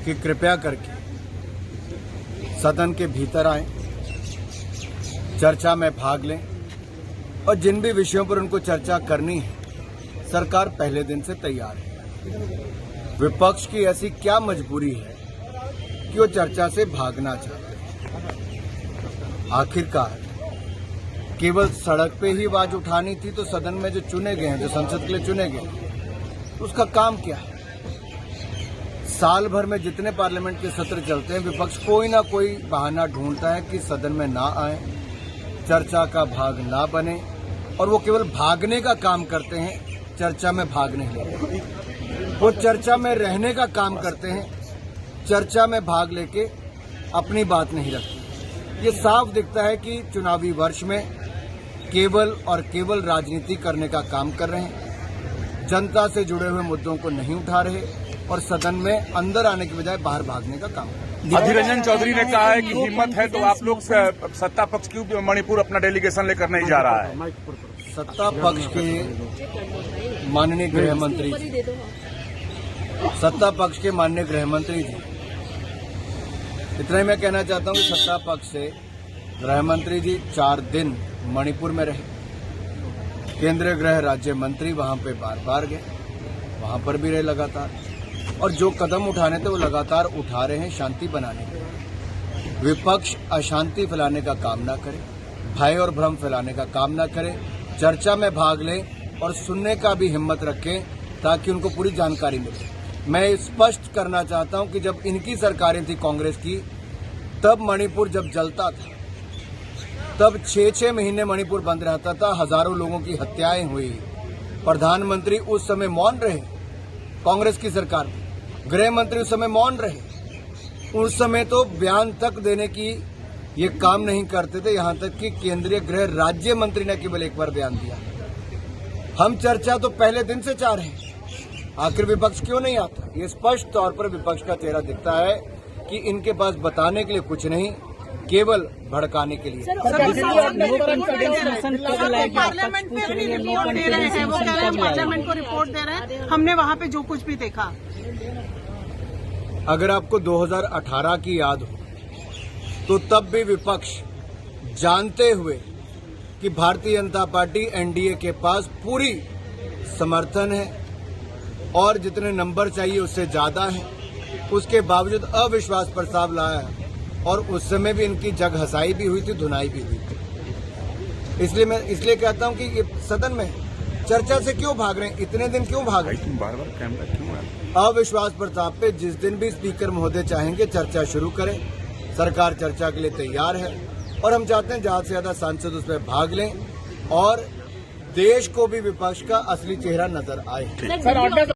कि कृपया करके सदन के भीतर आएं, चर्चा में भाग लें और जिन भी विषयों पर उनको चर्चा करनी है सरकार पहले दिन से तैयार है। विपक्ष की ऐसी क्या मजबूरी है कि वो चर्चा से भागना चाहते हैं। आखिरकार केवल सड़क पे ही आवाज उठानी थी तो सदन में जो चुने गए हैं, जो संसद के लिए चुने गए, उसका काम क्या है? साल भर में जितने पार्लियामेंट के सत्र चलते हैं विपक्ष कोई ना कोई बहाना ढूंढता है कि सदन में ना आए, चर्चा का भाग ना बने, और वो केवल भागने का काम करते हैं, चर्चा में भाग नहीं लेते। वो चर्चा में रहने का काम करते हैं, चर्चा में भाग लेके अपनी बात नहीं रखते। ये साफ दिखता है कि चुनावी वर्ष में केवल और केवल राजनीति करने का काम कर रहे हैं, जनता से जुड़े हुए मुद्दों को नहीं उठा रहे और सदन में अंदर आने के बजाय बाहर भागने का काम कर रहे हैं। अधीर रंजन चौधरी ने कहा है कि हिम्मत है तो आप लोग सत्ता पक्ष क्यों मणिपुर अपना डेलीगेशन लेकर नहीं जा रहा है। सत्ता पक्ष के माननीय गृह मंत्री जी, सत्ता पक्ष के माननीय गृह मंत्री जी, इतना ही मैं कहना चाहता हूं कि सत्ता पक्ष से गृह मंत्री जी 4 दिन मणिपुर में रहे, केंद्रीय गृह राज्य मंत्री वहां पे बार बार गए, वहां पर भी रहे लगातार, और जो कदम उठाने थे वो लगातार उठा रहे हैं शांति बनाने के लिए। विपक्ष अशांति फैलाने का काम ना करे, भय और भ्रम फैलाने का काम ना करे, चर्चा में भाग लें और सुनने का भी हिम्मत रखें ताकि उनको पूरी जानकारी मिले। मैं स्पष्ट करना चाहता हूं कि जब इनकी सरकारें थी कांग्रेस की, तब मणिपुर जब जलता था तब 6-6 महीने मणिपुर बंद रहता था, हजारों लोगों की हत्याएं हुई, प्रधानमंत्री उस समय मौन रहे, कांग्रेस की सरकार, गृह मंत्री उस समय मौन रहे, उस समय तो बयान तक देने की ये काम नहीं करते थे, यहां तक कि केंद्रीय गृह राज्य मंत्री ने केवल एक बार बयान दिया। हम चर्चा तो पहले दिन से चाह रहे हैं, आखिर विपक्ष क्यों नहीं आता? ये स्पष्ट तौर पर विपक्ष का चेहरा दिखता है कि इनके पास बताने के लिए कुछ नहीं, केवल भड़काने के लिए। पार्लियामेंट में भी रिपोर्ट दे रहे हैं, वो कह रहे हैं पार्लियामेंट को रिपोर्ट दे रहे हैं, हमने वहाँ पे जो कुछ भी देखा। अगर आपको 2018 की याद हो तो तब भी विपक्ष जानते हुए कि भारतीय जनता पार्टी एनडीए के पास पूरी समर्थन है और जितने नंबर चाहिए उससे ज्यादा है, उसके बावजूद अविश्वास प्रस्ताव लाया है, और उस समय भी इनकी जग हंसाई भी हुई थी, धुनाई भी हुई थी। इसलिए मैं कहता हूं कि ये सदन में चर्चा से क्यों भाग रहे हैं, इतने दिन क्यों भाग रहे हैं? बार-बार कैमरा क्यों है? अविश्वास प्रस्ताव पे जिस दिन भी स्पीकर महोदय चाहेंगे चर्चा शुरू करें, सरकार चर्चा के लिए तैयार है और हम चाहते हैं ज्यादा से ज्यादा सांसद उसमें भाग लें और देश को भी विपक्ष का असली चेहरा नजर आए।